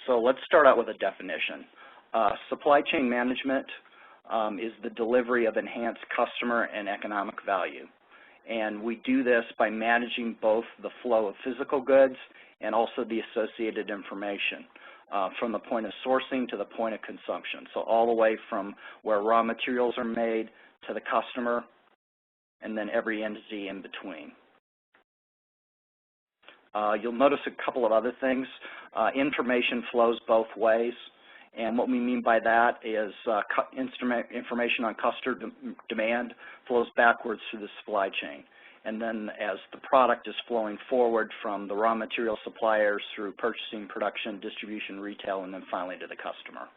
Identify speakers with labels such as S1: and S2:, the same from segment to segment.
S1: So let's start out with a definition. Supply chain management is the delivery of enhanced customer and economic value. And we do this by managing both the flow of physical goods and also the associated information from the point of sourcing to the point of consumption. So all the way from where raw materials are made to the customer and then every entity in between. You'll notice a couple of other things. Information flows both ways. And what we mean by that is information on customer demand flows backwards through the supply chain. And then as the product is flowing forward from the raw material suppliers through purchasing, production, distribution, retail, and then finally to the customer.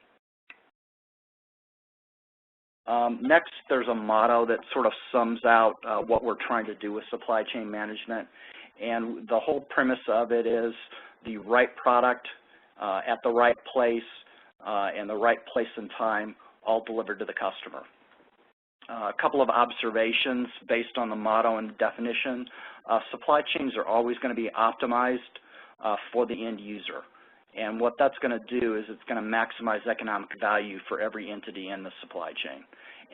S1: Next, there's a motto that sort of sums out what we're trying to do with supply chain management. And the whole premise of it is the right product at the right place and the right place and time, all delivered to the customer. A couple of observations based on the motto and definition. Supply chains are always going to be optimized for the end user. And what that's going to do is it's going to maximize economic value for every entity in the supply chain.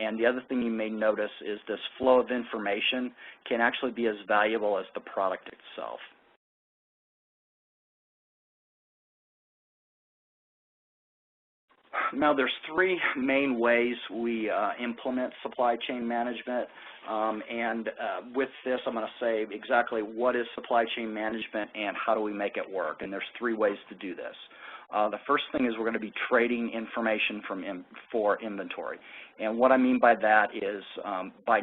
S1: And the other thing you may notice is this flow of information can actually be as valuable as the product itself. Now, there's three main ways we implement supply chain management, and with this, I'm going to say exactly what is supply chain management and how do we make it work, and there's three ways to do this. The first thing is we're going to be trading information for inventory, and what I mean by that is by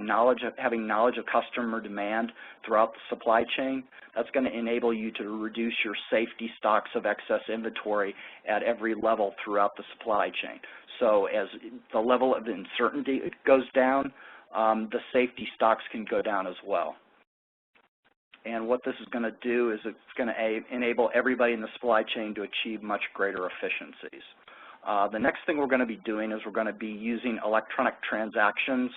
S1: having knowledge of customer demand throughout the supply chain, that's going to enable you to reduce your safety stocks of excess inventory at every level throughout the supply chain. So as the level of uncertainty goes down, the safety stocks can go down as well. And what this is going to do is it's going to enable everybody in the supply chain to achieve much greater efficiencies. The next thing we're going to be doing is we're going to be using electronic transactions,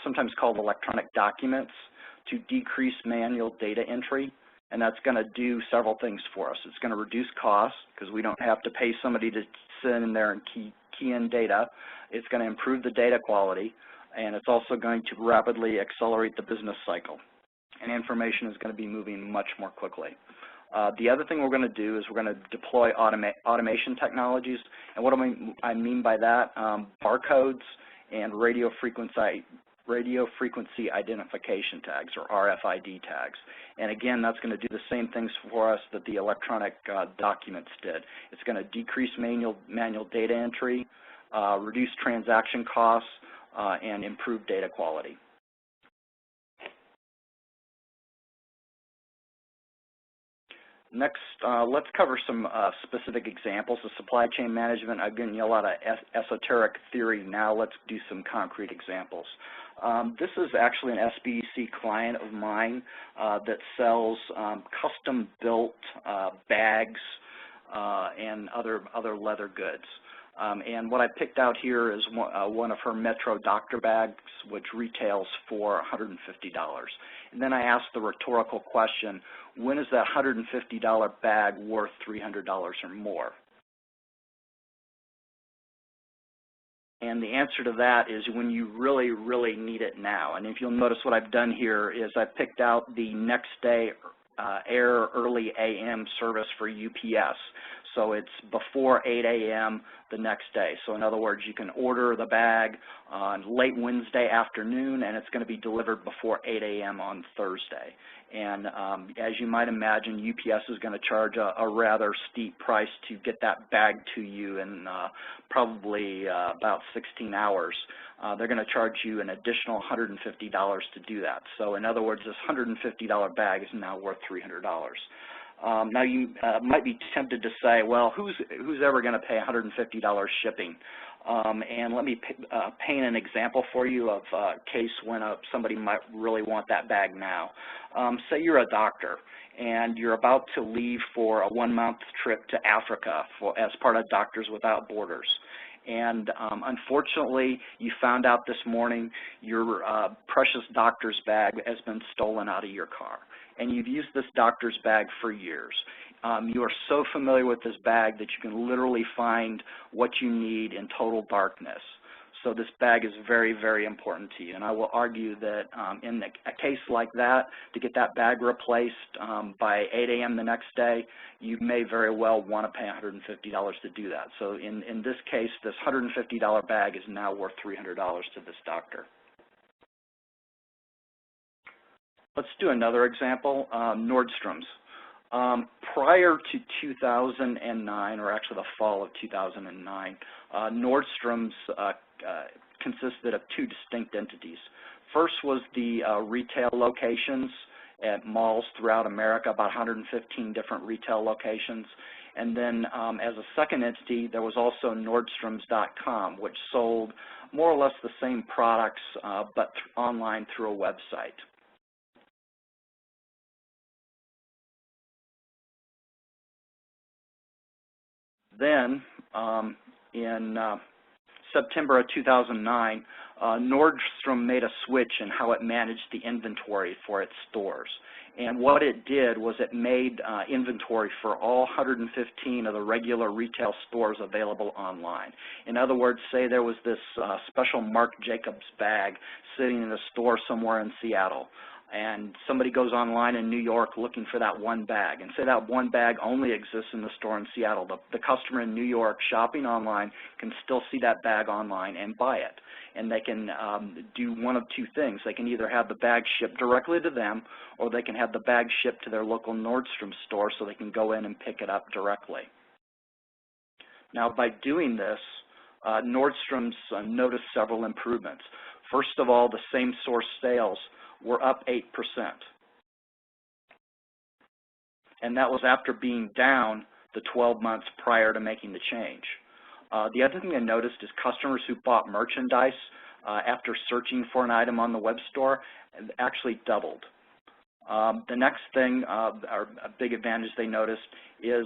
S1: sometimes called electronic documents, to decrease manual data entry. And that's going to do several things for us. It's going to reduce costs because we don't have to pay somebody to sit in there and key in data. It's going to improve the data quality, and it's also going to rapidly accelerate the business cycle. And information is going to be moving much more quickly. The other thing we're going to do is we're going to deploy automation technologies. And what I mean by that, barcodes and radio frequency identification tags, or RFID tags. And again, that's going to do the same things for us that the electronic documents did. It's going to decrease manual data entry, reduce transaction costs, and improve data quality. Next, let's cover some specific examples of supply chain management. I've given you a lot of esoteric theory. Now let's do some concrete examples. This is actually an SBC client of mine that sells custom-built bags and other leather goods. And what I picked out here is one of her Metro doctor bags, which retails for $150. And then I asked the rhetorical question, when is that $150 bag worth $300 or more? And the answer to that is when you really, really need it now. And if you'll notice what I've done here is I picked out the next day air early AM service for UPS. So it's before 8 a.m. the next day. So in other words, you can order the bag on late Wednesday afternoon, and it's going to be delivered before 8 a.m. on Thursday. And as you might imagine, UPS is going to charge a rather steep price to get that bag to you in probably about 16 hours. They're going to charge you an additional $150 to do that. So in other words, this $150 bag is now worth $300. Now you might be tempted to say, well, who's ever going to pay $150 shipping? And let me paint an example for you of a case when somebody might really want that bag now. Say you're a doctor and you're about to leave for a 1-month trip to Africa as part of Doctors Without Borders. And unfortunately, you found out this morning your precious doctor's bag has been stolen out of your car. And you've used this doctor's bag for years. You are so familiar with this bag that you can literally find what you need in total darkness. So this bag is very, very important to you. And I will argue that in a case like that, to get that bag replaced by 8 a.m. the next day, you may very well want to pay $150 to do that. So in this case, this $150 bag is now worth $300 to this doctor. Let's do another example, Nordstrom's. Prior to 2009, or actually the fall of 2009, Nordstrom's consisted of two distinct entities. First was the retail locations at malls throughout America, about 115 different retail locations. And then as a second entity, there was also Nordstrom's.com, which sold more or less the same products, but online through a website. Then, in September of 2009, Nordstrom made a switch in how it managed the inventory for its stores. And what it did was it made inventory for all 115 of the regular retail stores available online. In other words, say there was this special Marc Jacobs bag sitting in a store somewhere in Seattle, and somebody goes online in New York looking for that one bag, and say that one bag only exists in the store in Seattle. The customer in New York shopping online can still see that bag online and buy it. And they can do one of two things. They can either have the bag shipped directly to them, or they can have the bag shipped to their local Nordstrom store so they can go in and pick it up directly. Now, by doing this, Nordstrom's noticed several improvements. First of all, the same source sales were up 8%. And that was after being down the 12 months prior to making the change. The other thing I noticed is customers who bought merchandise after searching for an item on the web store actually doubled. The next thing, or a big advantage they noticed, is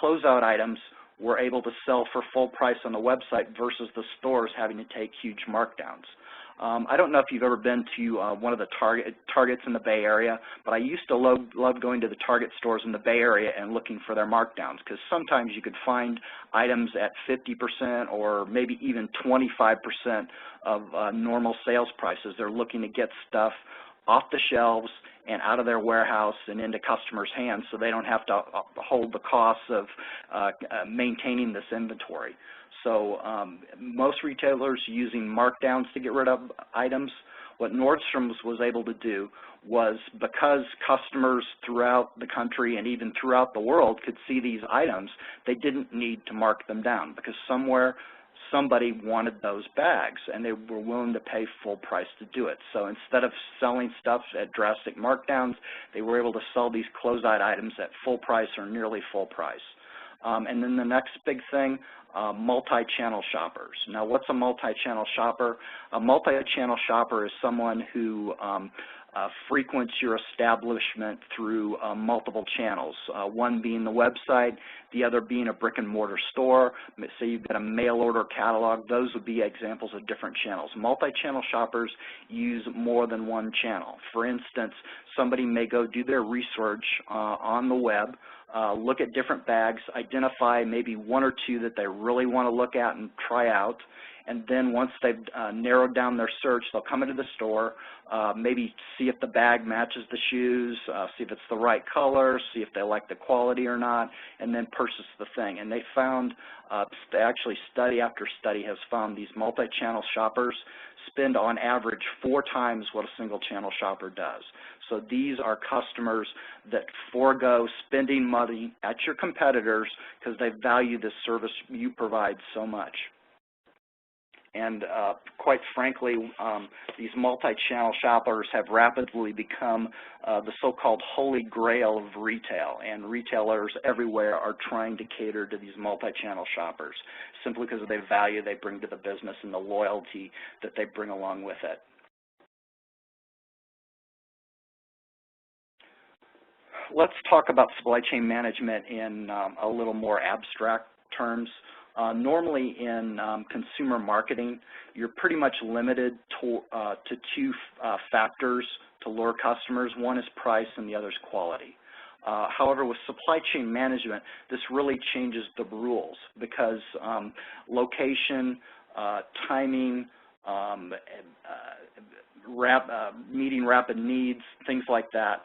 S1: closeout items were able to sell for full price on the website versus the stores having to take huge markdowns. I don't know if you've ever been to one of the Targets in the Bay Area, but I used to love going to the Target stores in the Bay Area and looking for their markdowns, because sometimes you could find items at 50% or maybe even 25% of normal sales prices. They're looking to get stuff off the shelves and out of their warehouse and into customers' hands so they don't have to hold the costs of maintaining this inventory. So most retailers using markdowns to get rid of items. What Nordstrom's was able to do was, because customers throughout the country and even throughout the world could see these items, they didn't need to mark them down, because somewhere somebody wanted those bags and they were willing to pay full price to do it. So instead of selling stuff at drastic markdowns, they were able to sell these closeout items at full price or nearly full price. And then the next big thing, multi-channel shoppers. Now, what's a multi-channel shopper? A multi-channel shopper is someone who frequents your establishment through multiple channels, one being the website, the other being a brick-and-mortar store. Say you've got a mail-order catalog. Those would be examples of different channels. Multi-channel shoppers use more than one channel. For instance, somebody may go do their research on the web, look at different bags, identify maybe one or two that they really want to look at and try out, and then once they've narrowed down their search, they'll come into the store, maybe see if the bag matches the shoes, see if it's the right color, see if they like the quality or not, and then purchase the thing. And they found, actually study after study has found these multi-channel shoppers spend on average 4 times what a single channel shopper does. So these are customers that forego spending money at your competitors because they value this service you provide so much. And quite frankly, these multi-channel shoppers have rapidly become the so-called holy grail of retail, and retailers everywhere are trying to cater to these multi-channel shoppers simply because of the value they bring to the business and the loyalty that they bring along with it. Let's talk about supply chain management in a little more abstract terms. Normally in consumer marketing, you're pretty much limited to 2 factors to lure customers. One is price and the other is quality. However, with supply chain management, this really changes the rules because location, timing, meeting rapid needs, things like that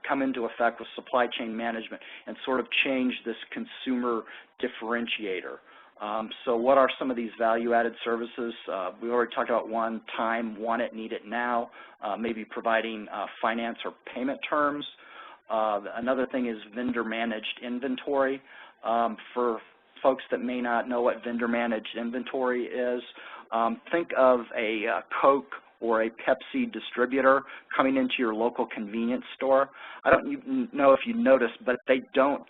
S1: come into effect with supply chain management and sort of change this consumer differentiator. So what are some of these value-added services? We already talked about one, time, want it, need it now, maybe providing finance or payment terms. Another thing is vendor-managed inventory. For folks that may not know what vendor-managed inventory is, think of a Coke or a Pepsi distributor coming into your local convenience store. I don't know if you noticed, but they don't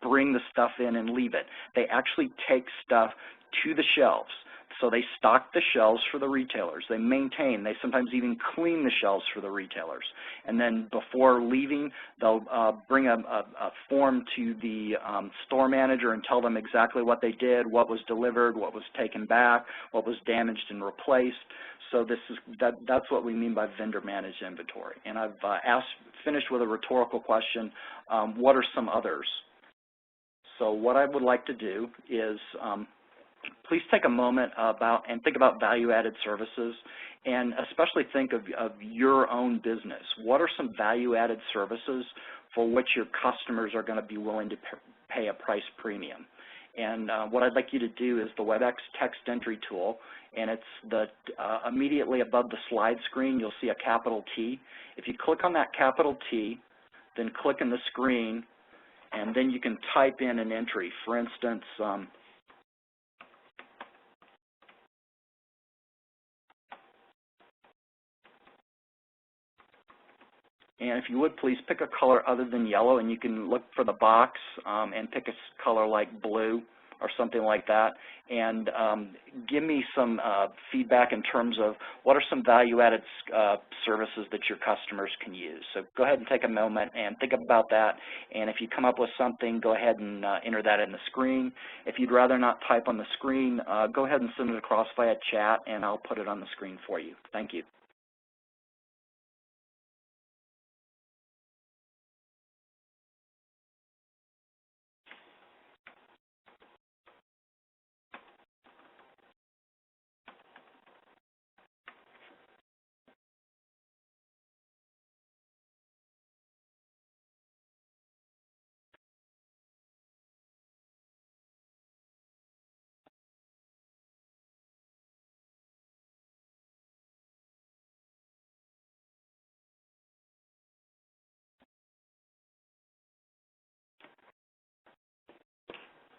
S1: bring the stuff in and leave it. They actually take stuff to the shelves. So they stock the shelves for the retailers. They maintain, they sometimes even clean the shelves for the retailers. And then before leaving, they'll bring a form to the store manager and tell them exactly what they did, what was delivered, what was taken back, what was damaged and replaced. So that's what we mean by vendor-managed inventory. And I've finished with a rhetorical question, what are some others? So what I would like to do is please take a moment and think about value-added services, and especially think of your own business. What are some value-added services for which your customers are going to be willing to pay a price premium? And what I'd like you to do is the WebEx text entry tool, and it's immediately above the slide screen, you'll see a capital T. If you click on that capital T, then click in the screen, and then you can type in an entry. For instance, and if you would, please pick a color other than yellow, and you can look for the box and pick a color like blue or something like that, and give me some feedback in terms of what are some value-added services that your customers can use. So go ahead and take a moment and think about that, and if you come up with something, go ahead and enter that in the screen. If you'd rather not type on the screen, go ahead and send it across via chat, and I'll put it on the screen for you. Thank you.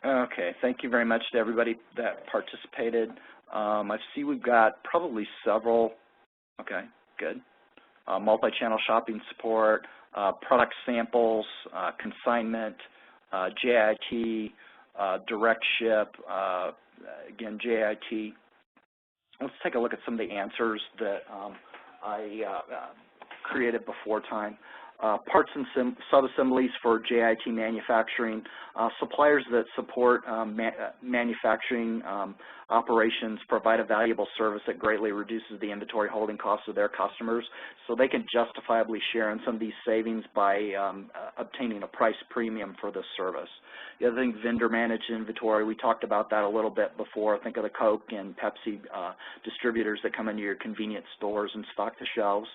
S1: Okay, thank you very much to everybody that participated. I see we've got probably several, okay, good. Multi-channel shopping support, product samples, consignment, JIT, direct ship, again, JIT. Let's take a look at some of the answers that I created before time. Parts and sub-assemblies for JIT manufacturing, suppliers that support manufacturing operations provide a valuable service that greatly reduces the inventory holding costs of their customers, so they can justifiably share in some of these savings by obtaining a price premium for this service. The other thing, vendor-managed inventory, we talked about that a little bit before. Think of the Coke and Pepsi distributors that come into your convenience stores and stock the shelves.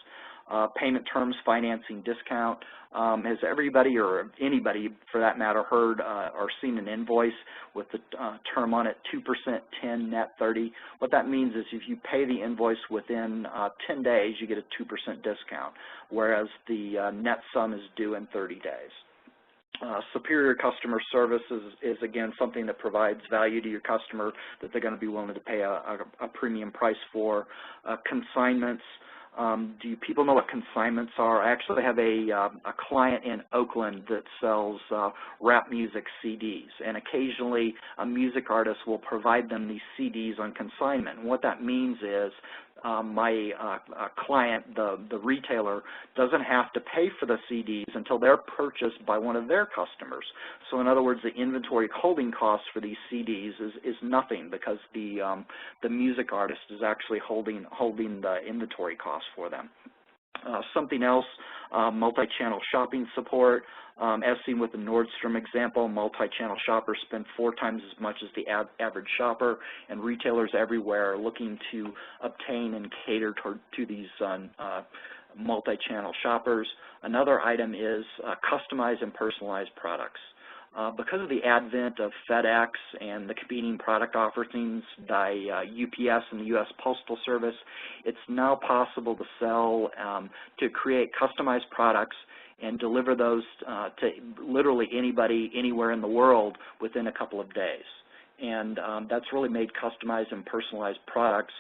S1: Payment terms, financing, discount. Has everybody or anybody, for that matter, heard or seen an invoice with the term on it, 2%, 10, net 30? What that means is if you pay the invoice within 10 days, you get a 2% discount, whereas the net sum is due in 30 days. Superior customer service is, again, something that provides value to your customer that they're going to be willing to pay a premium price for. Consignments. Do people know what consignments are? I actually have a client in Oakland that sells rap music CDs, and occasionally a music artist will provide them these CDs on consignment. And what that means is my client, the retailer, doesn't have to pay for the CDs until they're purchased by one of their customers. So in other words, the inventory holding costs for these CDs is nothing because the music artist is actually holding the inventory costs for them. Something else, multi-channel shopping support. As seen with the Nordstrom example, multi-channel shoppers spend 4 times as much as the average shopper, and retailers everywhere are looking to obtain and cater to these multi-channel shoppers. Another item is customized and personalized products. Because of the advent of FedEx and the competing product offerings by UPS and the U.S. Postal Service, it's now possible to sell, to create customized products and deliver those to literally anybody, anywhere in the world within a couple of days. And that's really made customized and personalized products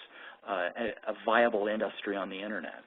S1: a viable industry on the Internet.